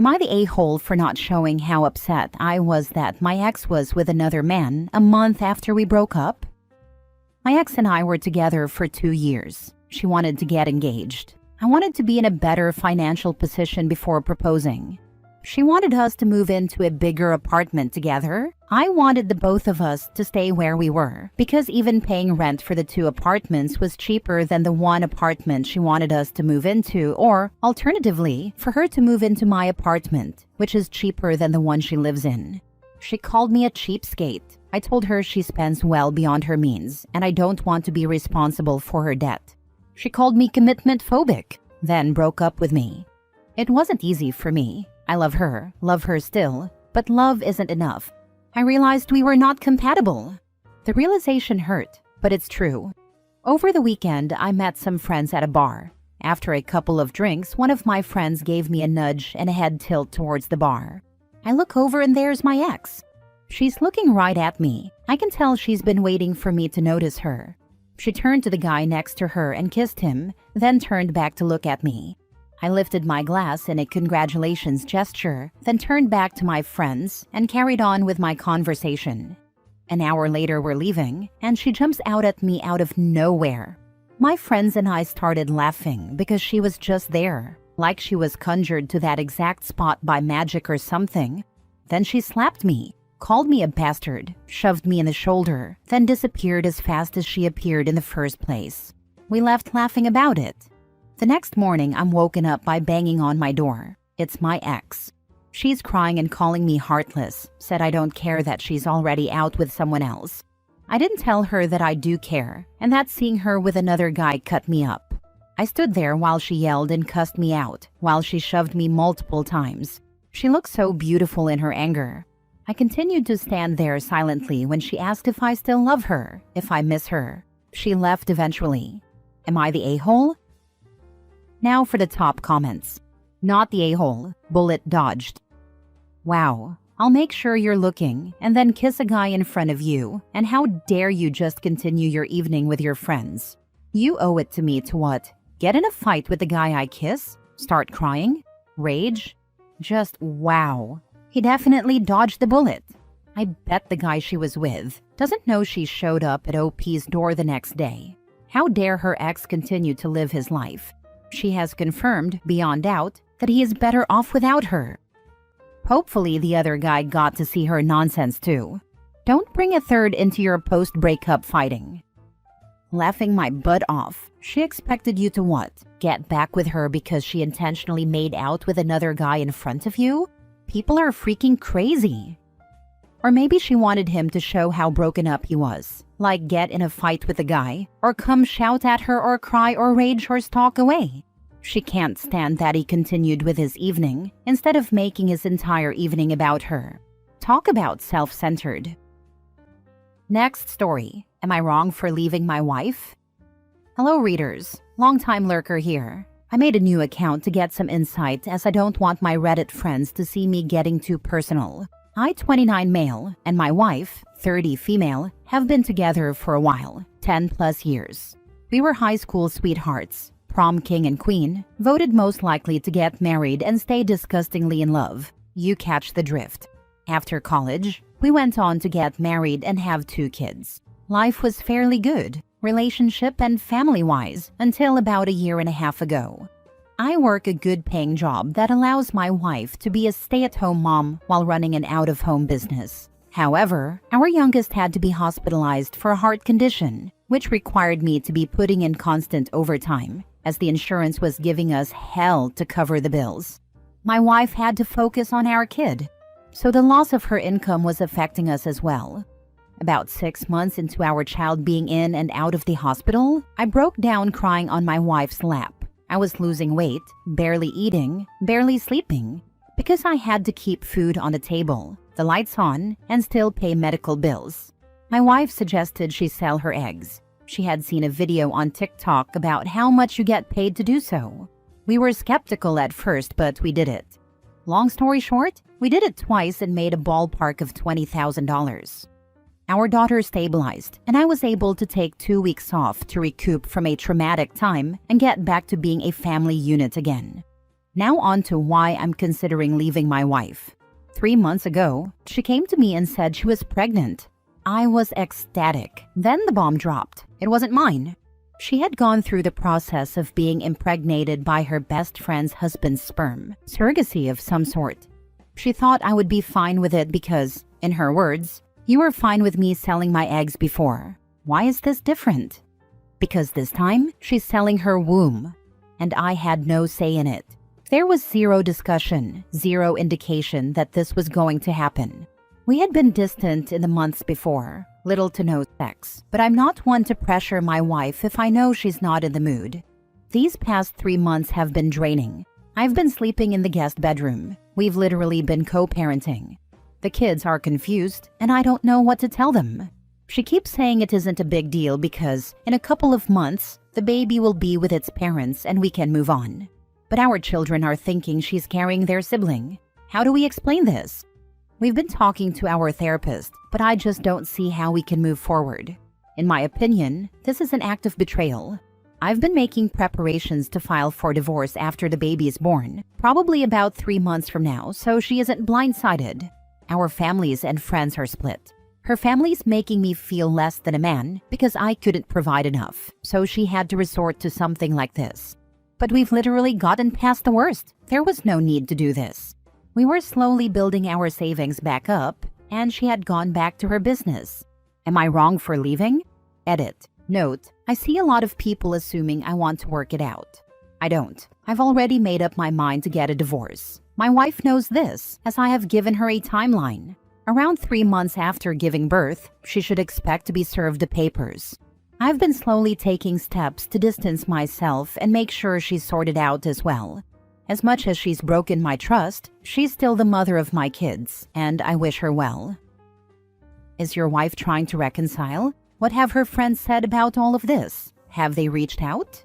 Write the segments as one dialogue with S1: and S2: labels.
S1: Am I the a-hole for not showing how upset I was that my ex was with another man a month after we broke up? My ex and I were together for 2 years. She wanted to get engaged. I wanted to be in a better financial position before proposing. She wanted us to move into a bigger apartment together. I wanted the both of us to stay where we were, because even paying rent for the 2 apartments was cheaper than the 1 apartment she wanted us to move into, or, alternatively, for her to move into my apartment, which is cheaper than the one she lives in. She called me a cheapskate. I told her she spends well beyond her means, and I don't want to be responsible for her debt. She called me commitment phobic, then broke up with me. It wasn't easy for me. I love her still, but love isn't enough. I realized we were not compatible. The realization hurt, but it's true. Over the weekend, I met some friends at a bar. After a couple of drinks, one of my friends gave me a nudge and a head tilt towards the bar. I look over and there's my ex. She's looking right at me. I can tell she's been waiting for me to notice her. She turned to the guy next to her and kissed him, then turned back to look at me. I lifted my glass in a congratulations gesture, then turned back to my friends and carried on with my conversation. An hour later, we're leaving, and she jumps out at me out of nowhere. My friends and I started laughing because she was just there, like she was conjured to that exact spot by magic or something. Then she slapped me, called me a bastard, shoved me in the shoulder, then disappeared as fast as she appeared in the first place. We left laughing about it. The next morning, I'm woken up by banging on my door. It's my ex. She's crying and calling me heartless, said I don't care that she's already out with someone else. I didn't tell her that I do care, and that seeing her with another guy cut me up. I stood there while she yelled and cussed me out, while she shoved me multiple times. She looked so beautiful in her anger. I continued to stand there silently when she asked if I still love her, if I miss her. She left eventually. Am I the a-hole? Now for the top comments. Not the a-hole. Bullet dodged. Wow. I'll make sure you're looking and then kiss a guy in front of you. And how dare you just continue your evening with your friends? You owe it to me to what? Get in a fight with the guy I kiss? Start crying? Rage? Just wow. He definitely dodged the bullet. I bet the guy she was with doesn't know she showed up at OP's door the next day. How dare her ex continue to live his life? She has confirmed, beyond doubt, that he is better off without her. Hopefully the other guy got to see her nonsense too. Don't bring a third into your post-breakup fighting. Laughing my butt off. She expected you to what? Get back with her because she intentionally made out with another guy in front of you? People are freaking crazy. Or maybe she wanted him to show how broken up he was. Like get in a fight with the guy, or come shout at her or cry or rage or stalk away. She can't stand that he continued with his evening, instead of making his entire evening about her. Talk about self-centered. Next story. Am I wrong for leaving my wife? Hello readers, long-time lurker here. I made a new account to get some insight as I don't want my Reddit friends to see me getting too personal. I, 29 male, and my wife, 30 female, have been together for a while, 10 plus years. We were high school sweethearts, prom king and queen, voted most likely to get married and stay disgustingly in love. You catch the drift. After college, we went on to get married and have 2 kids. Life was fairly good, relationship and family-wise, until about a year and a half ago. I work a good-paying job that allows my wife to be a stay-at-home mom while running an out-of-home business. However, our youngest had to be hospitalized for a heart condition, which required me to be putting in constant overtime, as the insurance was giving us hell to cover the bills. My wife had to focus on our kid, so the loss of her income was affecting us as well. About 6 months into our child being in and out of the hospital, I broke down crying on my wife's lap. I was losing weight, barely eating, barely sleeping, because I had to keep food on the table, the lights on, and still pay medical bills. My wife suggested she sell her eggs. She had seen a video on TikTok about how much you get paid to do so. We were skeptical at first, but we did it. Long story short, we did it twice and made a ballpark of $20,000. Our daughter stabilized, and I was able to take 2 weeks off to recoup from a traumatic time and get back to being a family unit again. Now on to why I'm considering leaving my wife. 3 months ago, she came to me and said she was pregnant. I was ecstatic. Then the bomb dropped. It wasn't mine. She had gone through the process of being impregnated by her best friend's husband's sperm, surrogacy of some sort. She thought I would be fine with it because, in her words, "You were fine with me selling my eggs before. Why is this different?" Because this time, she's selling her womb, and I had no say in it. There was zero discussion, zero indication that this was going to happen. We had been distant in the months before, little to no sex, but I'm not one to pressure my wife if I know she's not in the mood. These past 3 months have been draining. I've been sleeping in the guest bedroom. We've literally been co-parenting. The kids are confused, and I don't know what to tell them. She keeps saying it isn't a big deal because, in a couple of months, the baby will be with its parents and we can move on. But our children are thinking she's carrying their sibling. How do we explain this? We've been talking to our therapist, but I just don't see how we can move forward. In my opinion, this is an act of betrayal. I've been making preparations to file for divorce after the baby is born, probably about 3 months from now, so she isn't blindsided. Our families and friends are split. Her family's making me feel less than a man because I couldn't provide enough, so she had to resort to something like this. But we've literally gotten past the worst. There was no need to do this. We were slowly building our savings back up, and she had gone back to her business. Am I wrong for leaving? Edit. Note, I see a lot of people assuming I want to work it out. I don't. I've already made up my mind to get a divorce. My wife knows this, as I have given her a timeline. Around 3 months after giving birth, she should expect to be served the papers. I've been slowly taking steps to distance myself and make sure she's sorted out as well. As much as she's broken my trust, she's still the mother of my kids, and I wish her well. Is your wife trying to reconcile? What have her friends said about all of this? Have they reached out?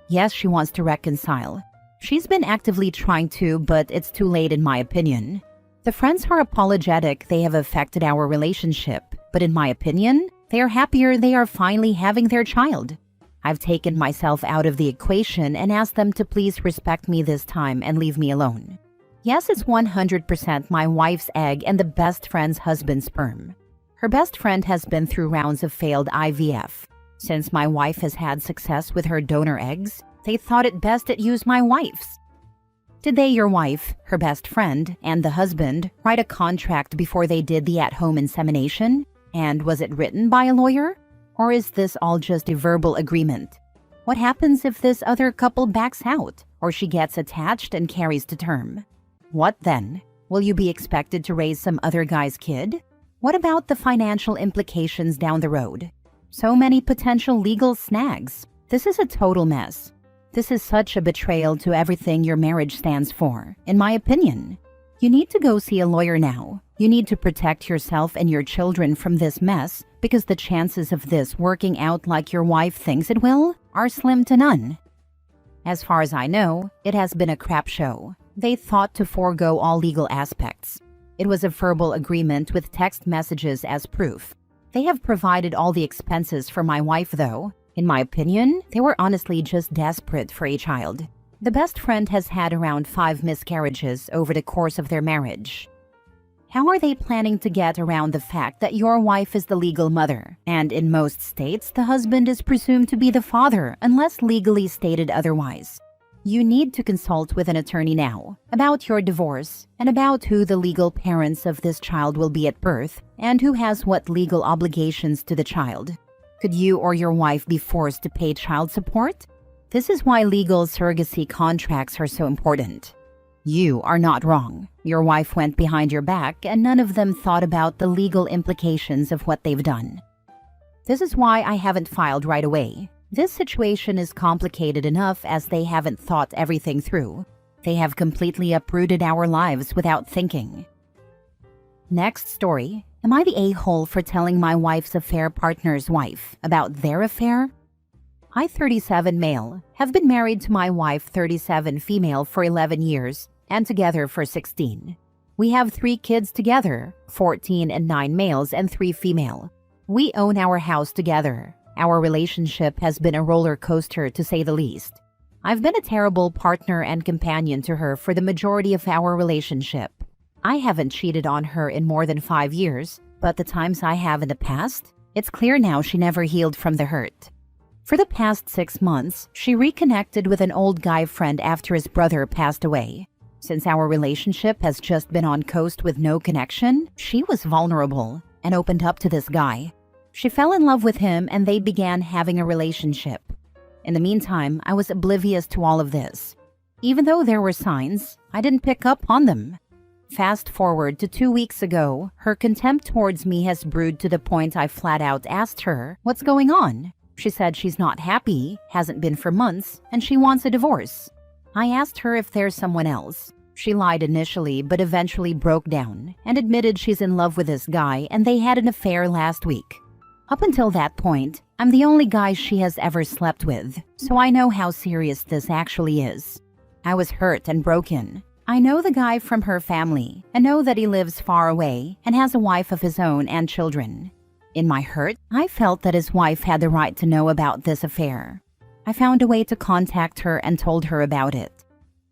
S1: Yes, she wants to reconcile. She's been actively trying to, but it's too late in my opinion. The friends are apologetic they have affected our relationship, but in my opinion, they are happier they are finally having their child. I've taken myself out of the equation and asked them to please respect me this time and leave me alone. Yes, it's 100% my wife's egg and the best friend's husband's sperm. Her best friend has been through rounds of failed IVF. Since my wife has had success with her donor eggs, they thought it best to use my wife's. Did they, your wife, her best friend, and the husband write a contract before they did the at-home insemination? And was it written by a lawyer? Or is this all just a verbal agreement? What happens if this other couple backs out, or she gets attached and carries to term? What then? Will you be expected to raise some other guy's kid? What about the financial implications down the road? So many potential legal snags. This is a total mess. This is such a betrayal to everything your marriage stands for, in my opinion. You need to go see a lawyer now. You need to protect yourself and your children from this mess because the chances of this working out like your wife thinks it will are slim to none. As far as I know, it has been a crap show. They thought to forego all legal aspects. It was a verbal agreement with text messages as proof. They have provided all the expenses for my wife though. In my opinion, they were honestly just desperate for a child. The best friend has had around 5 miscarriages over the course of their marriage. How are they planning to get around the fact that your wife is the legal mother? And in most states, the husband is presumed to be the father unless legally stated otherwise. You need to consult with an attorney now about your divorce and about who the legal parents of this child will be at birth and who has what legal obligations to the child. Could you or your wife be forced to pay child support? This is why legal surrogacy contracts are so important. You are not wrong. Your wife went behind your back and none of them thought about the legal implications of what they've done. This is why I haven't filed right away. This situation is complicated enough as they haven't thought everything through. They have completely uprooted our lives without thinking. Next story. Am I the a-hole for telling my wife's affair partner's wife about their affair? I, 37 male, have been married to my wife, 37 female, for 11 years and together for 16. We have 3 kids together, 14 and 9 males and 3 female. We own our house together. Our relationship has been a roller coaster to say the least. I've been a terrible partner and companion to her for the majority of our relationship. I haven't cheated on her in more than 5 years, but the times I have in the past, it's clear now she never healed from the hurt. For the past 6 months, she reconnected with an old guy friend after his brother passed away. Since our relationship has just been on coast with no connection, she was vulnerable and opened up to this guy. She fell in love with him and they began having a relationship. In the meantime, I was oblivious to all of this. Even though there were signs, I didn't pick up on them. Fast forward to 2 weeks ago, her contempt towards me has brewed to the point I flat out asked her, "What's going on?" She said she's not happy, hasn't been for months, and she wants a divorce. I asked her if there's someone else. She lied initially, but eventually broke down and admitted she's in love with this guy and they had an affair last week. Up until that point, I'm the only guy she has ever slept with, so I know how serious this actually is. I was hurt and broken. I know the guy from her family and know that he lives far away and has a wife of his own and children. In my hurt, I felt that his wife had the right to know about this affair. I found a way to contact her and told her about it.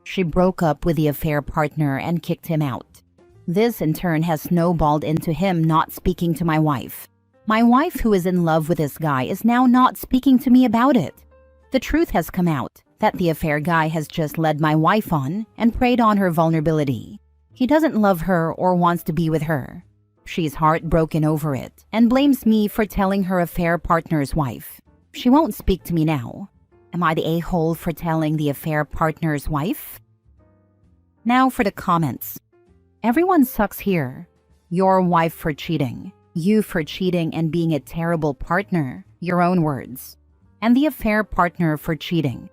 S1: She broke up with the affair partner and kicked him out. This in turn has snowballed into him not speaking to my wife. My wife, who is in love with this guy, is now not speaking to me about it. The truth has come out that the affair guy has just led my wife on and preyed on her vulnerability. He doesn't love her or wants to be with her. She's heartbroken over it and blames me for telling her affair partner's wife. She won't speak to me now. Am I the a-hole for telling the affair partner's wife? Now for the comments. Everyone sucks here. Your wife for cheating. You for cheating and being a terrible partner, your own words. And the affair partner for cheating.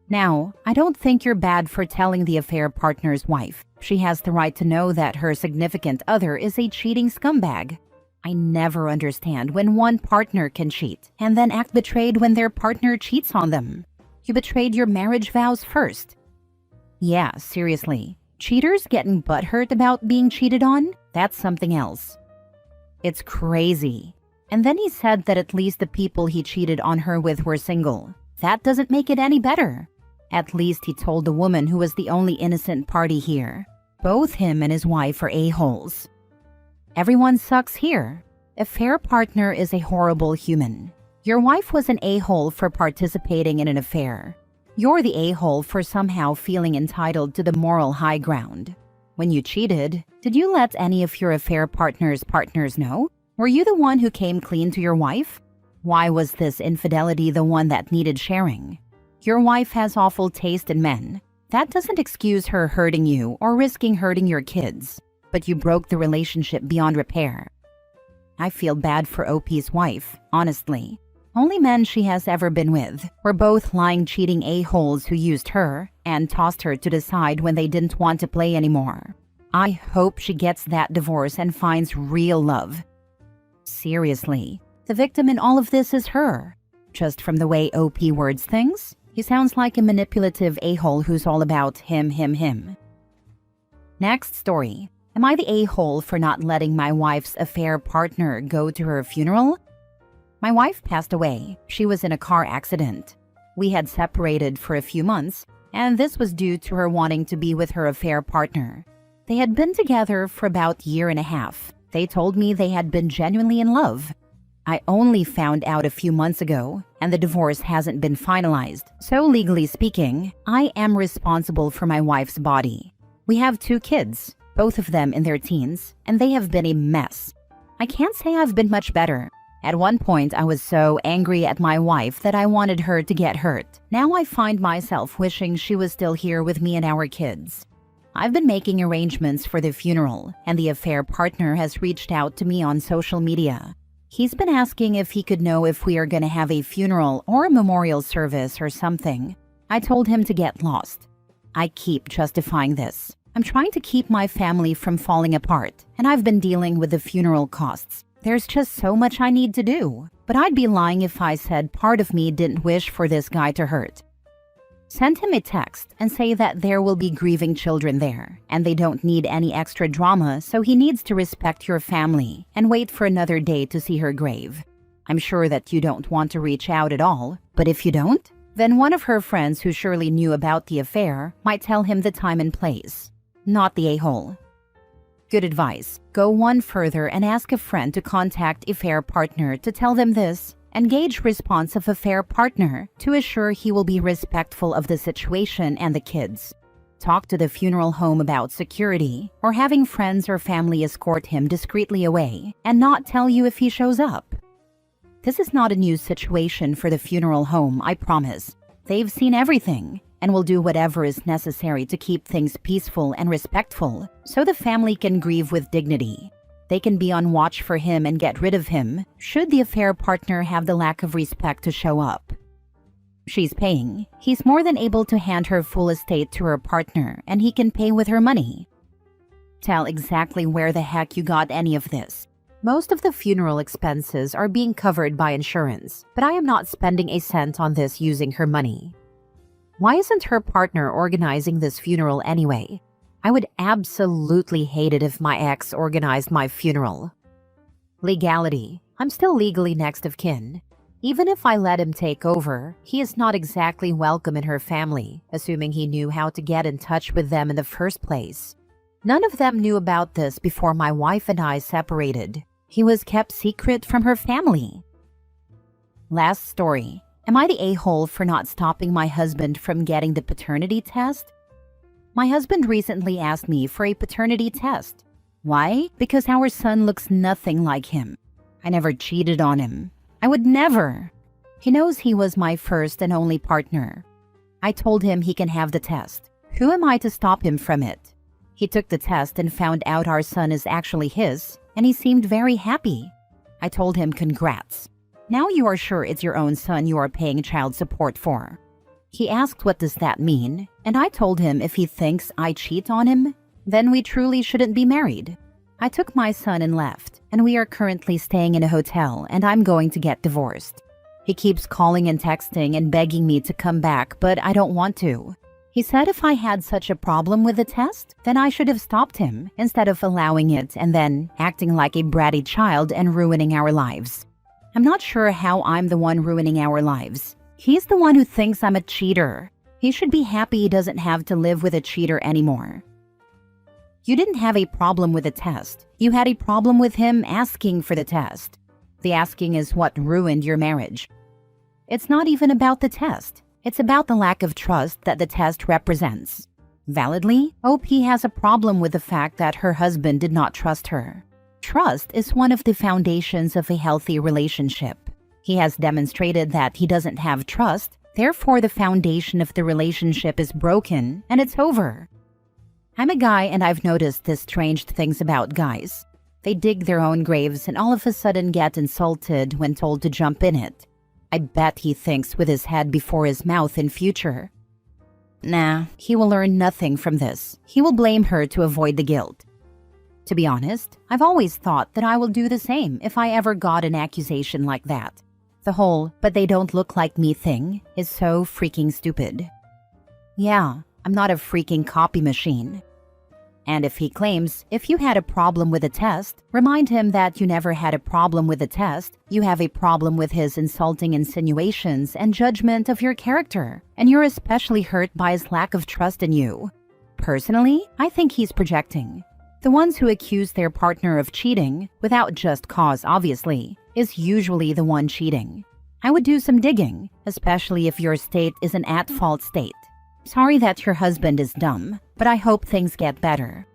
S1: Now, I don't think you're bad for telling the affair partner's wife. She has the right to know that her significant other is a cheating scumbag. I never understand when one partner can cheat and then act betrayed when their partner cheats on them. You betrayed your marriage vows first. Yeah, seriously. Cheaters getting butthurt about being cheated on? That's something else. It's crazy. And then he said that at least the people he cheated on her with were single. That doesn't make it any better. At least he told the woman who was the only innocent party here. Both him and his wife are a-holes. Everyone sucks here. Affair partner is a horrible human. Your wife was an a-hole for participating in an affair. You're the a-hole for somehow feeling entitled to the moral high ground. When you cheated, did you let any of your affair partners know? Were you the one who came clean to your wife? Why was this infidelity the one that needed sharing? Your wife has awful taste in men. That doesn't excuse her hurting you or risking hurting your kids, but you broke the relationship beyond repair. I feel bad for OP's wife, honestly. Only men she has ever been with were both lying, cheating a-holes who used her and tossed her to the side when they didn't want to play anymore. I hope she gets that divorce and finds real love. Seriously, the victim in all of this is her. Just from the way OP words things, he sounds like a manipulative a-hole who's all about him. Next story. Am I the a-hole for not letting my wife's affair partner go to her funeral? My wife passed away. She was in a car accident. We had separated for a few months, and this was due to her wanting to be with her affair partner. They had been together for about a year and a half. They told me they had been genuinely in love. I only found out a few months ago, and the divorce hasn't been finalized. So legally speaking, I am responsible for my wife's body. We have 2 kids, both of them in their teens, and they have been a mess. I can't say I've been much better. At one point, I was so angry at my wife that I wanted her to get hurt. Now I find myself wishing she was still here with me and our kids. I've been making arrangements for the funeral, and the affair partner has reached out to me on social media. He's been asking if he could know if we are going to have a funeral or a memorial service or something. I told him to get lost. I keep justifying this. I'm trying to keep my family from falling apart, and I've been dealing with the funeral costs. There's just so much I need to do, but I'd be lying if I said part of me didn't wish for this guy to hurt. Send him a text and say that there will be grieving children there, and they don't need any extra drama, so he needs to respect your family and wait for another day to see her grave. I'm sure that you don't want to reach out at all, but if you don't, Then one of her friends who surely knew about the affair might tell him the time and place, not the a-hole. Good advice. Go one further and ask a friend to contact affair partner to tell them this, and gauge response of affair partner to assure he will be respectful of the situation and the kids. Talk to the funeral home about security, or having friends or family escort him discreetly away and not tell you if he shows up. This is not a new situation for the funeral home, I promise. They've seen everything and will do whatever is necessary to keep things peaceful and respectful so the family can grieve with dignity. They can be on watch for him and get rid of him should the affair partner have the lack of respect to show up. She's paying. He's more than able to hand her full estate to her partner, and he can pay with her money. Tell exactly where the heck you got any of this. Most of the funeral expenses are being covered by insurance, but I am not spending a cent on this using her money. Why isn't her partner organizing this funeral anyway? I would absolutely hate it if my ex organized my funeral. Legality. I'm still legally next of kin. Even if I let him take over, he is not exactly welcome in her family, assuming he knew how to get in touch with them in the first place. None of them knew about this before my wife and I separated. He was kept secret from her family. Last story. Am I the a-hole for not stopping my husband from getting the paternity test? My husband recently asked me for a paternity test. Why? Because our son looks nothing like him. I never cheated on him. I would never. He knows he was my first and only partner. I told him he can have the test. Who am I to stop him from it? He took the test and found out our son is actually his, and he seemed very happy. I told him congrats. Now you are sure it's your own son you are paying child support for. He asked what does that mean, and I told him if he thinks I cheat on him, then we truly shouldn't be married. I took my son and left, and we are currently staying in a hotel, and I'm going to get divorced. He keeps calling and texting and begging me to come back, but I don't want to. He said if I had such a problem with the test, then I should have stopped him instead of allowing it and then acting like a bratty child and ruining our lives. I'm not sure how I'm the one ruining our lives. He's the one who thinks I'm a cheater. He should be happy he doesn't have to live with a cheater anymore. You didn't have a problem with the test. You had a problem with him asking for the test. The asking is what ruined your marriage. It's not even about the test. It's about the lack of trust that the test represents. Validly, OP has a problem with the fact that her husband did not trust her. Trust is one of the foundations of a healthy relationship. He has demonstrated that he doesn't have trust, therefore the foundation of the relationship is broken and it's over. I'm a guy and I've noticed these strange things about guys. They dig their own graves and all of a sudden get insulted when told to jump in it. I bet he thinks with his head before his mouth in future. Nah, he will learn nothing from this. He will blame her to avoid the guilt. To be honest, I've always thought that I will do the same if I ever got an accusation like that. The whole, but they don't look like me thing is so freaking stupid. Yeah, I'm not a freaking copy machine. And if he claims, if you had a problem with a test, remind him that you never had a problem with the test, you have a problem with his insulting insinuations and judgment of your character, and you're especially hurt by his lack of trust in you. Personally, I think he's projecting. The ones who accuse their partner of cheating, without just cause obviously, is usually the one cheating. I would do some digging, especially if your state is an at-fault state. Sorry that your husband is dumb, but I hope things get better.